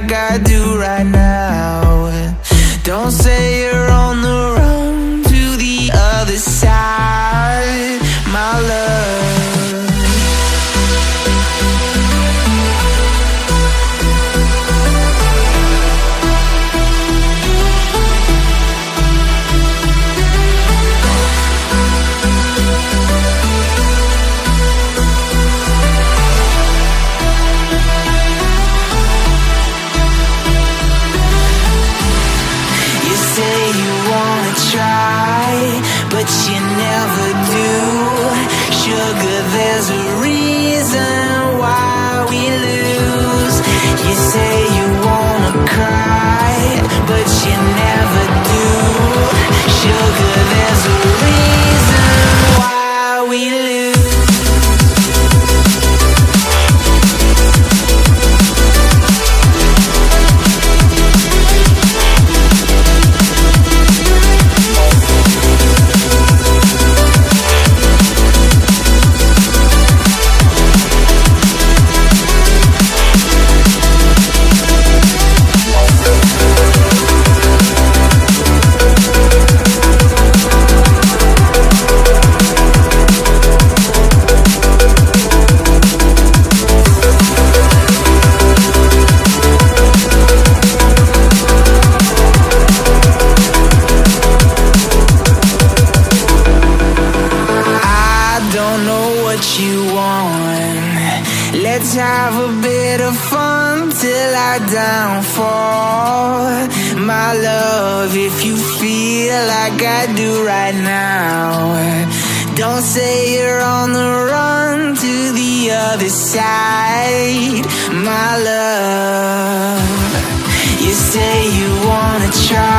like I do right now. Don't say you're on the run to the other side, my love. But you never do. Sugar, there's a reason why we lose. You say you wanna cry, but you never do. Sugar, there's a reason why we lose. Let's have a bit of fun till I downfall. My love, if you feel like I do right now, don't say you're on the run to the other side, my love. You say you wanna try,